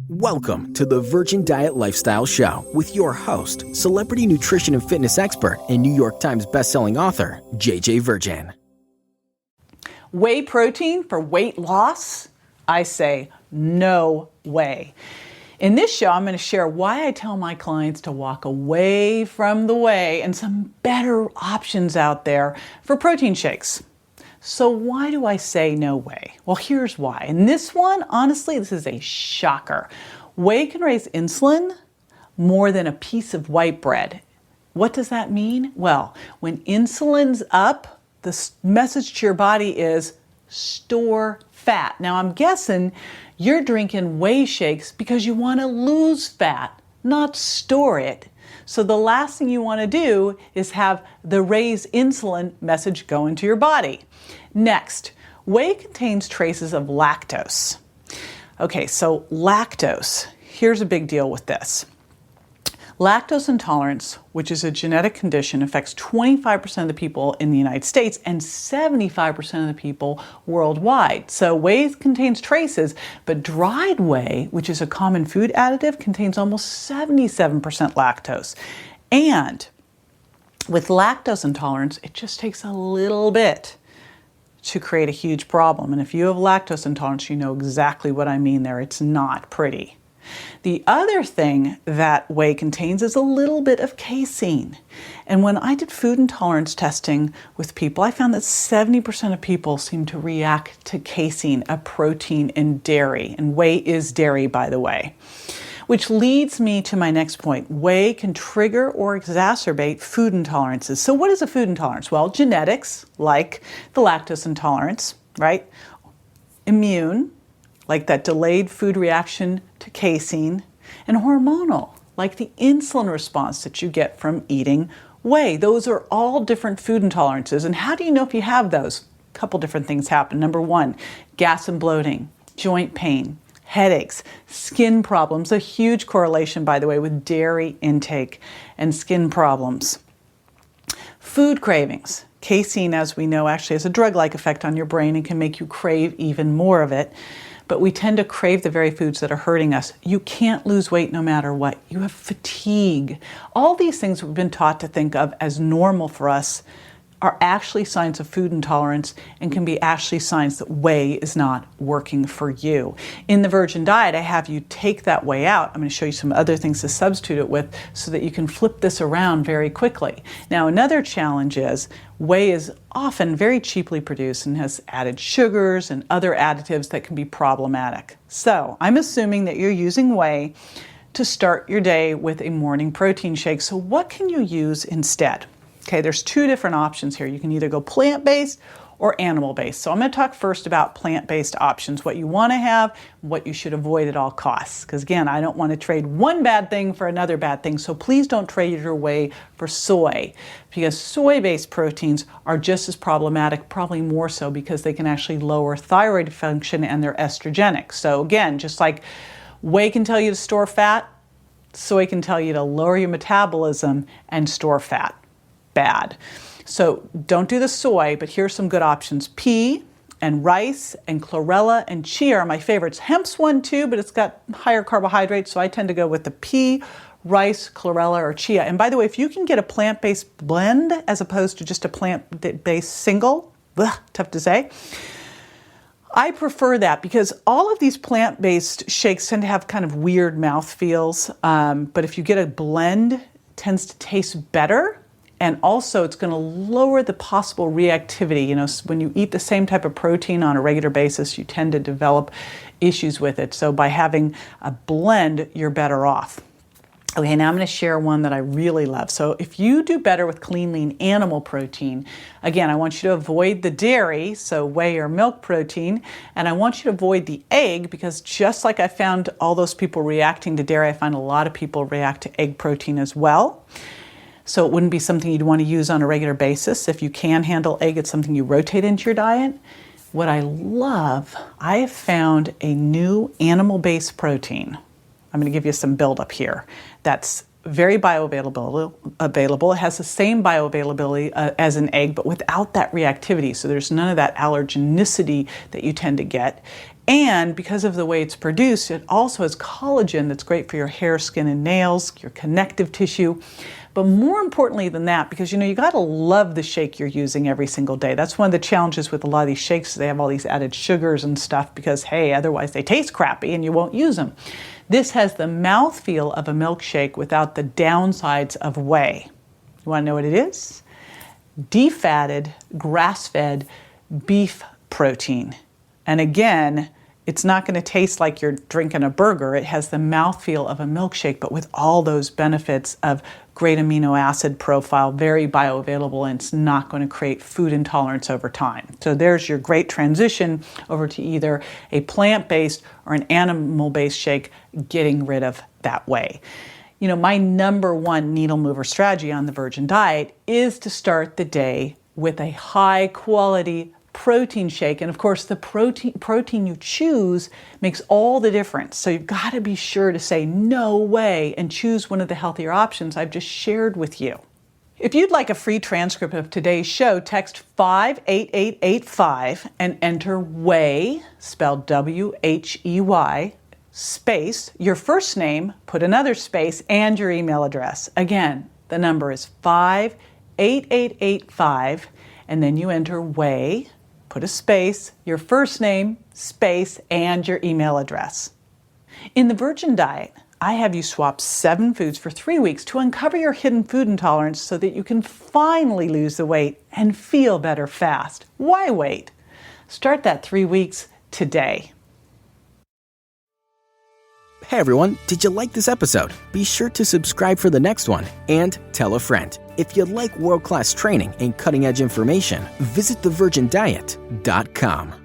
Welcome to the Virgin Diet Lifestyle Show with your host, celebrity nutrition and fitness expert and New York Times bestselling author, JJ Virgin. Whey protein for weight loss? I say no way. In this show, I'm going to share why I tell my clients to walk away from the whey and some better options out there for protein shakes. So why do I say no way? Well, here's why. And this one, honestly, this is a shocker. Whey can raise insulin more than a piece of white bread. What does that mean? Well, when insulin's up, the message to your body is store fat. Now, I'm guessing you're drinking whey shakes because you want to lose fat, not store it. So the last thing you want to do is have the raise insulin message go into your body. Next, whey contains traces of lactose. Okay, so lactose. Here's a big deal with this. Lactose intolerance, which is a genetic condition, affects 25% of the people in the United States and 75% of the people worldwide. So whey contains traces, but dried whey, which is a common food additive, contains almost 77% lactose. And with lactose intolerance, it just takes a little bit to create a huge problem. And if you have lactose intolerance, you know exactly what I mean there. It's not pretty. The other thing that whey contains is a little bit of casein. And when I did food intolerance testing with people, I found that 70% of people seem to react to casein, a protein in dairy. And whey is dairy, by the way. Which leads me to my next point. Whey can trigger or exacerbate food intolerances. So what is a food intolerance? Well, genetics, like the lactose intolerance, right? Immune, like that delayed food reaction to casein, and hormonal, like the insulin response that you get from eating whey. Those are all different food intolerances. And how do you know if you have those? A couple different things happen. Number one, gas and bloating, joint pain, headaches, skin problems, a huge correlation, by the way, with dairy intake and skin problems. Food cravings. Casein, as we know, actually has a drug-like effect on your brain and can make you crave even more of it. But we tend to crave the very foods that are hurting us. You can't lose weight no matter what. You have fatigue. All these things we've been taught to think of as normal for us are actually signs of food intolerance and can be actually signs that whey is not working for you. In the Virgin Diet, I have you take that whey out. I'm going to show you some other things to substitute it with so that you can flip this around very quickly. Now, another challenge is whey is often very cheaply produced and has added sugars and other additives that can be problematic. So I'm assuming that you're using whey to start your day with a morning protein shake. So what can you use instead? Okay, there's two different options here. You can either go plant-based or animal-based. So I'm going to talk first about plant-based options, what you want to have, what you should avoid at all costs. Because again, I don't want to trade one bad thing for another bad thing. So please don't trade your whey for soy, because soy-based proteins are just as problematic, probably more so because they can actually lower thyroid function and they're estrogenic. So again, just like whey can tell you to store fat, soy can tell you to lower your metabolism and store fat. Bad. So don't do the soy, but here's some good options. Pea and rice and chlorella and chia are my favorites. Hemp's one too, but it's got higher carbohydrates, so I tend to go with the pea, rice, chlorella, or chia. And by the way, if you can get a plant-based blend as opposed to just a plant-based single, tough to say, I prefer that because all of these plant-based shakes tend to have kind of weird mouth feels. But if you get a blend, it tends to taste better. And also it's going to lower the possible reactivity. You know, when you eat the same type of protein on a regular basis, you tend to develop issues with it. So by having a blend, you're better off. Okay, now I'm going to share one that I really love. So if you do better with clean, lean animal protein, again, I want you to avoid the dairy, so whey or milk protein, and I want you to avoid the egg because just like I found all those people reacting to dairy, I find a lot of people react to egg protein as well. So it wouldn't be something you'd want to use on a regular basis. If you can handle egg, it's something you rotate into your diet. What I love, I have found a new animal-based protein. I'm going to give you some buildup here. That's very bioavailable. It has the same bioavailability as an egg, but without that reactivity. So there's none of that allergenicity that you tend to get. And because of the way it's produced, it also has collagen that's great for your hair, skin, and nails, your connective tissue. But more importantly than that, because you got to love the shake you're using every single day. That's one of the challenges with a lot of these shakes. They have all these added sugars and stuff because, hey, otherwise they taste crappy and you won't use them. This has the mouthfeel of a milkshake without the downsides of whey. You want to know what it is? Defatted, grass-fed beef protein. And again, it's not going to taste like you're drinking a burger. It has the mouthfeel of a milkshake, but with all those benefits of great amino acid profile, very bioavailable, and it's not going to create food intolerance over time. So there's your great transition over to either a plant-based or an animal-based shake, getting rid of that whey. My number one needle mover strategy on the Virgin Diet is to start the day with a high quality protein shake. And of course, the protein you choose makes all the difference. So you've got to be sure to say no way and choose one of the healthier options I've just shared with you. If you'd like a free transcript of today's show, text 58885 and enter whey, spelled WHEY, space, your first name, put another space, and your email address. Again, the number is 58885, and then you enter whey, put a space, your first name, space, and your email address. In the Virgin Diet, I have you swap 7 foods for 3 weeks to uncover your hidden food intolerance so that you can finally lose the weight and feel better fast. Why wait? Start that 3 weeks today. Hey everyone, did you like this episode? Be sure to subscribe for the next one and tell a friend. If you like world-class training and cutting-edge information, visit thevirgindiet.com.